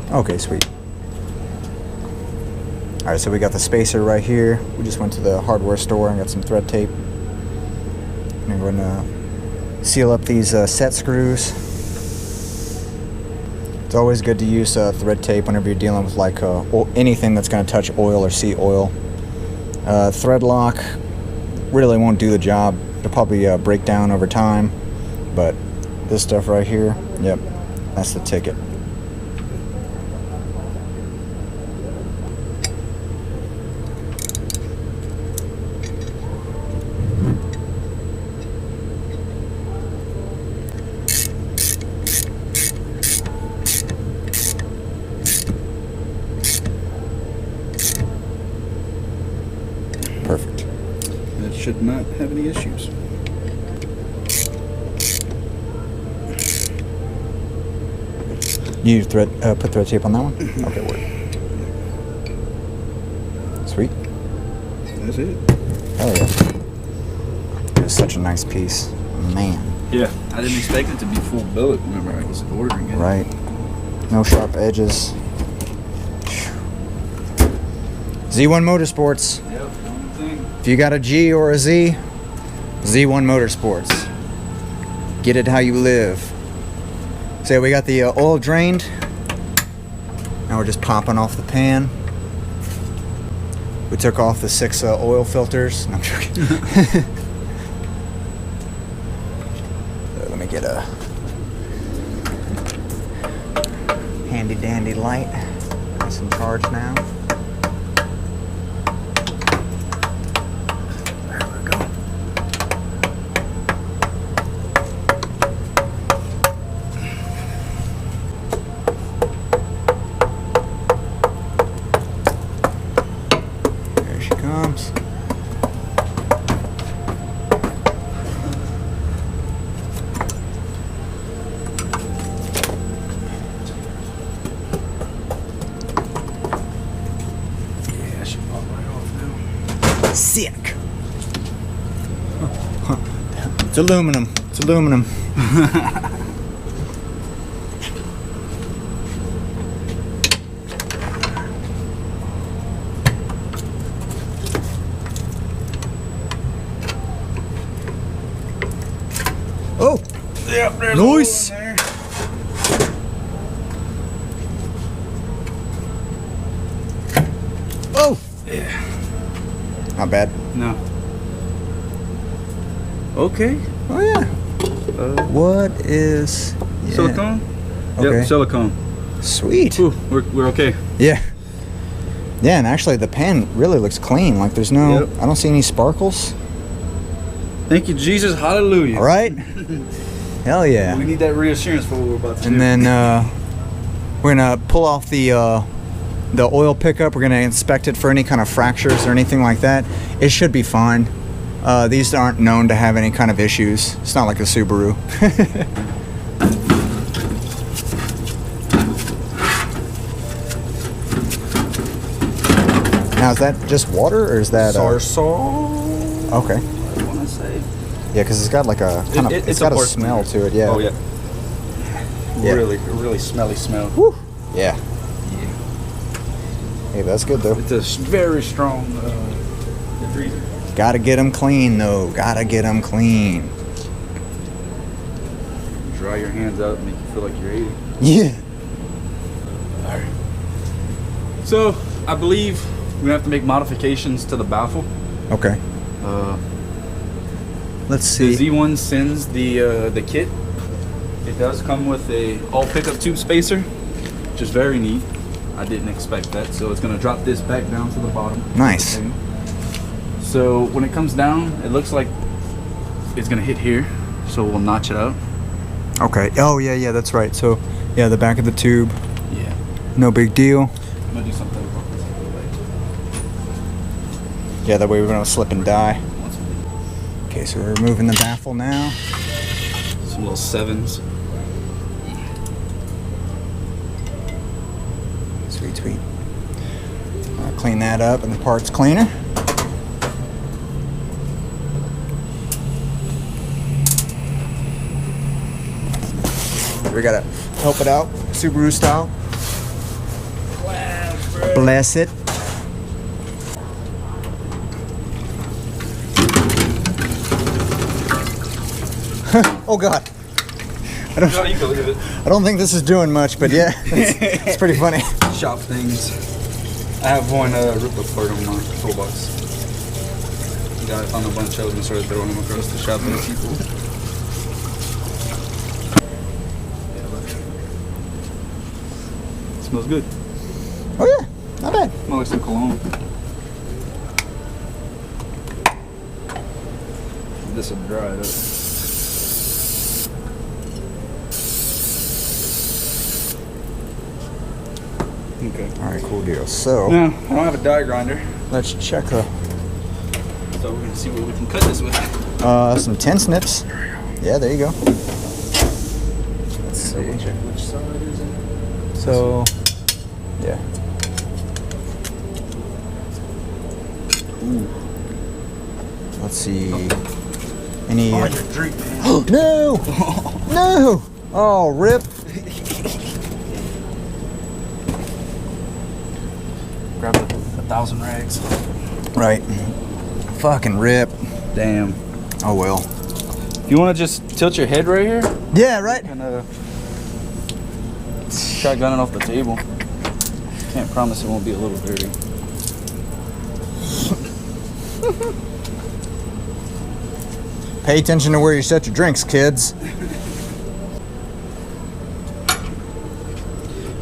Okay, sweet. Alright, so we got the spacer right here. We just went to the hardware store and got some thread tape. And I'm going to seal up these set screws. It's always good to use thread tape whenever you're dealing with like anything that's going to touch oil or see oil. Thread lock really won't do the job. It'll probably break down over time. But this stuff right here, yep, that's the ticket. Perfect. That should not have any issues. You put thread tape on that one? Okay, word. Sweet. That's it. Hell yeah. It was such a nice piece. Man. Yeah, I didn't expect it to be full billet. Remember, I was ordering it. Right. No sharp edges. Z1 Motorsports. Yep, one thing. If you got a G or a Z, Z1 Motorsports. Get it how you live. So we got the oil drained. Now we're just popping off the pan. We took off the 6 oil filters. No, I'm joking. Let me get a handy dandy light. Nice and charged now. Comes. Yeah, I should pop right off now. Sick. It's aluminum. It's aluminum. Oh! Yep, there's nice. a hole in there. Oh! Yeah. Not bad. No. Okay. Oh yeah. What is Silicone? Okay. Yep, silicone. Sweet. Ooh, we're okay. Yeah. Yeah, and actually the pan really looks clean. Like there's no, Yep. I don't see any sparkles. Thank you, Jesus. Hallelujah. All right. Hell yeah. We need that reassurance for what we're about to do. And then we're gonna pull off the oil pickup. We're gonna inspect it for any kind of fractures or anything like that. It should be fine. These aren't known to have any kind of issues. It's not like a Subaru. Now is that just water or is that Sarsol? Okay. I want to say. Yeah, because it's got like a kind of it's got a pork smell flavor. to it. Yeah. Oh yeah. Yeah. Really smelly smell. Woo. Yeah. Hey, that's good though. It's a very strong degreaser. Gotta get them clean though. Gotta get them clean. Dry your hands out, make you feel like you're eating. Yeah. All right. So I believe we have to make modifications to the baffle. Okay. Let's The see. Z1 sends the kit. It does come with a all pickup tube spacer, which is very neat. I didn't expect that, so it's gonna drop this back down to the bottom. Nice. So when it comes down, it looks like it's gonna hit here, so we'll notch it out. Okay. Oh yeah, yeah, that's right. So yeah, the back of the tube. Yeah. No big deal. I'm gonna do something about this a little bit. Yeah, that way we don't slip and die. Okay, so we're removing the baffle now. Some little sevens. Sweet, sweet. I'll clean that up in the parts cleaner. We gotta help it out, Subaru style. Bless it. Oh God. No, you can leave it. I don't think this is doing much, but yeah, it's pretty funny. Shop things. I have one rip apart on my toolbox. I found a bunch of them and started throwing them across the shop at people. It smells good. Oh yeah, not bad. Smells like some cologne. This will dry it up. Okay. All right, cool deal. So No, I don't have a die grinder, let's check so we're gonna see what we can cut this with. some 10 snips. Yeah, there you go. Let's see. Double check which side is it. So yeah. Ooh. Let's see. Any? Oh, your drink, man. No! No! Oh, rip. Grab 1,000 rags. Right. Fucking rip. Damn. Oh well. If you want to just tilt your head right here Yeah, right. and shotgun it off the table. Can't promise it won't be a little dirty. Pay attention to where you set your drinks, kids.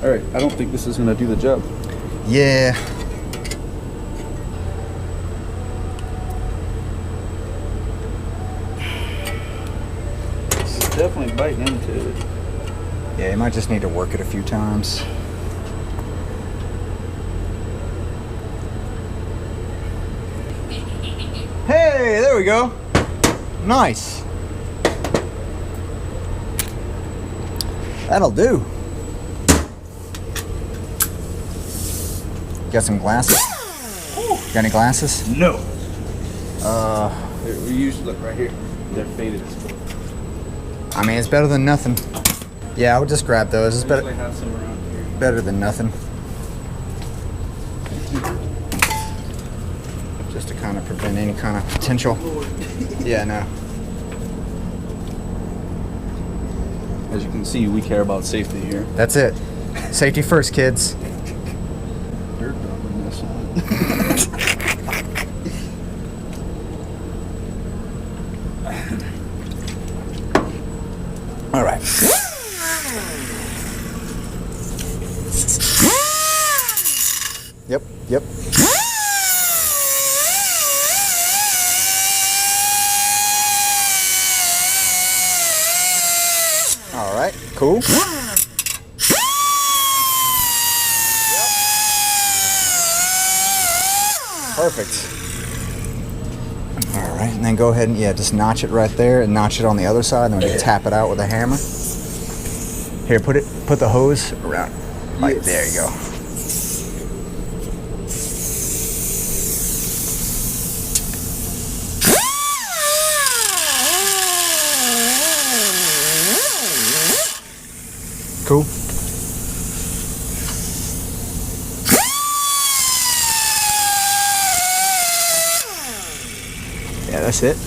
All right, I don't think this is gonna do the job. Yeah. It's definitely biting into it. Yeah, you might just need to work it a few times. Hey, there we go. Nice. That'll do. Got some glasses? Got any glasses? No. We usually look right here. They're faded as fuck. I mean, it's better than nothing. Yeah, I would just grab those. It's I better, usually have some around here. better than nothing. Just to kind of prevent any kind of potential. Yeah, no. As you can see, we care about safety here. That's it. Safety first, kids. Dirt dropping this one. All right. Yep. All right, cool. Perfect. All right, and then go ahead and just notch it right there and notch it on the other side, and then we can tap it out with a hammer. Here, put the hose around. Right, there you go. Cool. Yeah, that's it.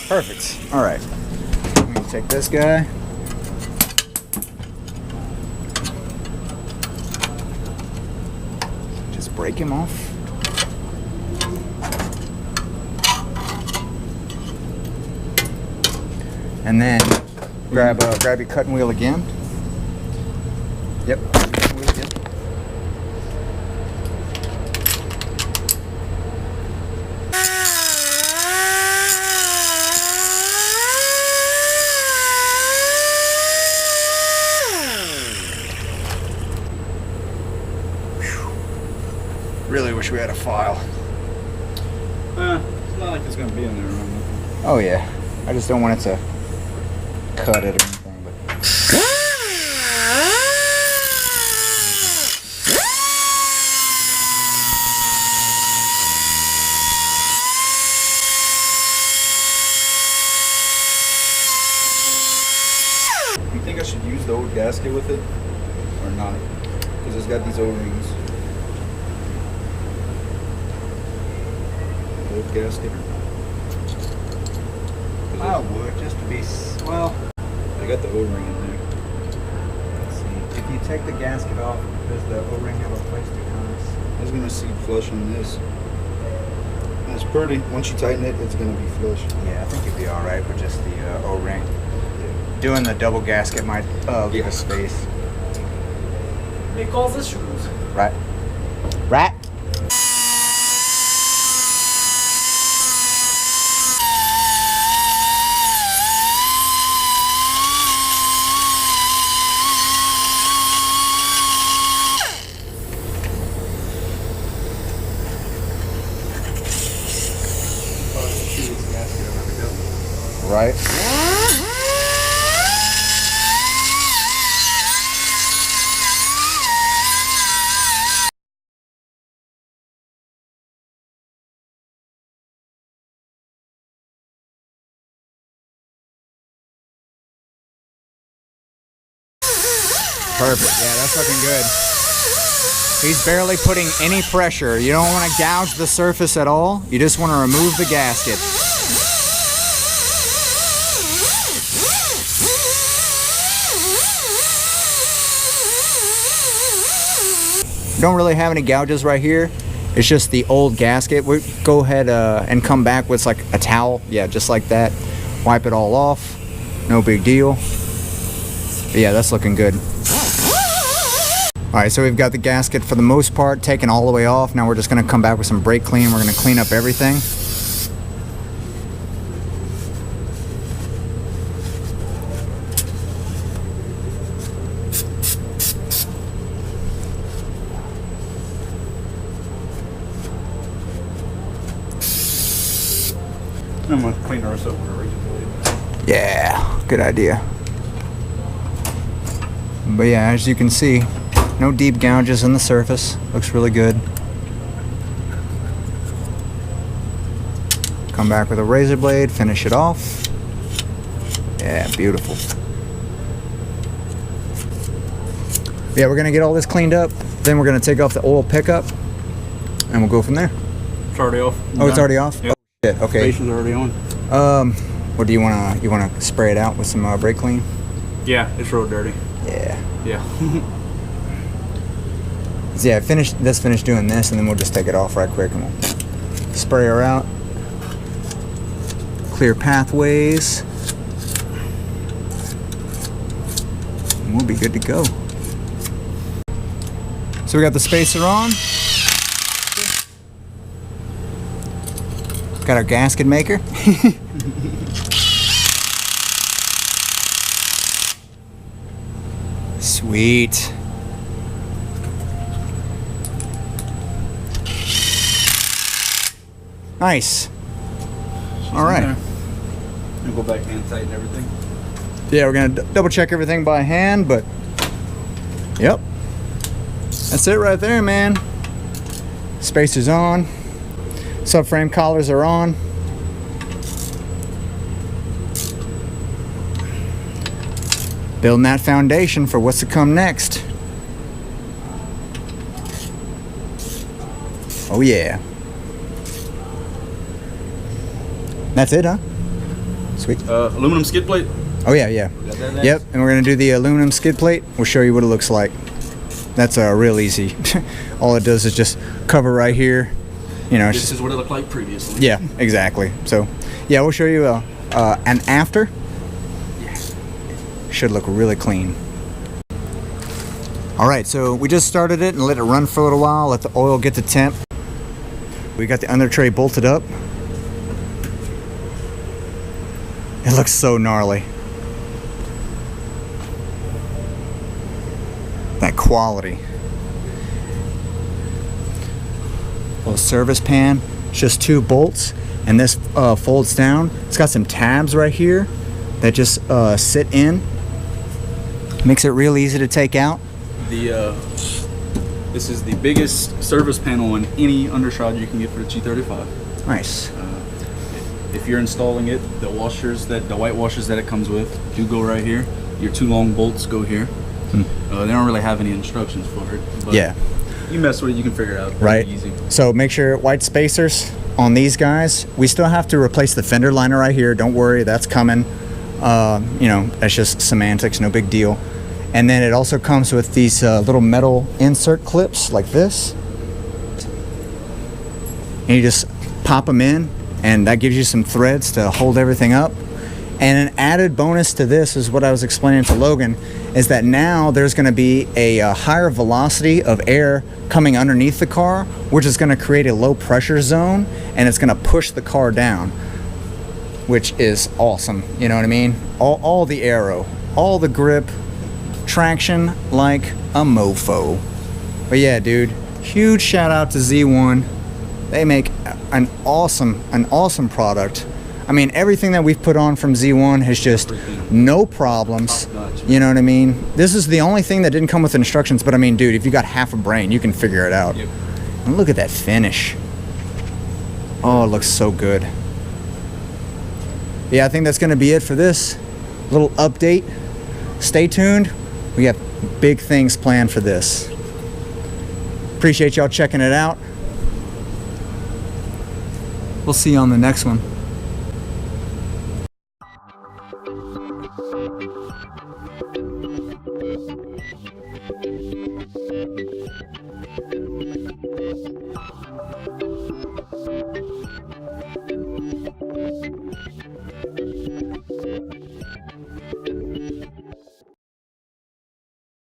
Perfect. All right. I'm gonna take this guy. Just break him off. And then grab your cutting wheel again. Yep. Cutting wheel again. Really wish we had a file. It's not like it's gonna be in there. Right? Oh yeah. I just don't want it to cut it or anything, but use the old gasket with it or not? Because it's got these O-rings. Old gasket. I would, just to be, well, I got the O-ring in there. let's see. If you take the gasket off, does the O-ring have a place to kind of... I was gonna seat flush on this. That's pretty. Once you tighten it, it's gonna be flush. Yeah, I think you'd be all right with just the O-ring. Doing the double gasket might leave a space. He calls the shoes. Right. Right. Right. Perfect. Yeah, that's looking good. He's barely putting any pressure. You don't want to gouge the surface at all. You just want to remove the gasket. Don't really have any gouges right here. It's just the old gasket. We go ahead and come back with like a towel. Yeah, just like that. Wipe it all off. No big deal. But yeah, that's looking good. Alright, so we've got the gasket for the most part taken all the way off. Now we're just going to come back with some brake clean. We're going to clean up everything. I'm gonna clean the rest up with a razor blade. Yeah, good idea. But yeah, as you can see, no deep gouges in the surface. Looks really good. Come back with a razor blade, finish it off. Yeah, beautiful. Yeah, we're gonna get all this cleaned up. Then we're gonna take off the oil pickup, and we'll go from there. It's already off. Oh, it's already off? Yep. Oh, shit, okay. Station's already on. What do you wanna spray it out with some brake clean? Yeah, it's real dirty. Yeah. Yeah. So yeah, let's finish doing this, and then we'll just take it off right quick, and we'll spray her out. Clear pathways. And we'll be good to go. So we got the spacer on. Got our gasket maker. Sweet. Nice. All right. And go back and tighten everything. Yeah, we're gonna double check everything by hand, but yep, that's it right there, man. Spacer's on. Subframe collars are on. Building that foundation for what's to come next. Oh yeah. That's it, huh? Sweet. Aluminum skid plate. Oh yeah, yeah. Got that next? Yep, and we're gonna do the aluminum skid plate. We'll show you what it looks like. That's real easy. All it does is just cover right here. You know, it's This just, is what it looked like previously. yeah, exactly. So, yeah, we'll show you an after. Yeah. Should look really clean. All right, so we just started it and let it run for a little while. Let the oil get to temp. We got the under tray bolted up. It looks so gnarly. That quality. Little service pan. It's just 2 bolts, and this folds down. It's got some tabs right here that just sit in. Makes it real easy to take out. This is the biggest service panel on any undershroud you can get for the G35. Nice. If you're installing it, the white washers that it comes with do go right here. Your 2 long bolts go here. They don't really have any instructions for it. But Yeah. you mess with it, you can figure it out. Right. Easy. So make sure white spacers on these guys. We still have to replace the fender liner right here. Don't worry, that's coming. You know, that's just semantics, no big deal. And then it also comes with these little metal insert clips like this. And you just pop them in, and that gives you some threads to hold everything up. And an added bonus to this is what I was explaining to Logan, is that now there's going to be a higher velocity of air coming underneath the car, which is going to create a low pressure zone, and it's going to push the car down, which is awesome. You know what I mean? All the aero, all the grip, traction like a mofo. But yeah, dude, huge shout out to Z1. They make an awesome product. I mean, everything that we've put on from Z1 has just no problems. You know what I mean? This is the only thing that didn't come with instructions, but I mean, dude, if you got half a brain, you can figure it out. Yep. And look at that finish. Oh, it looks so good. Yeah, I think that's going to be it for this little update. Stay tuned. We have big things planned for this. Appreciate y'all checking it out. We'll see you on the next one.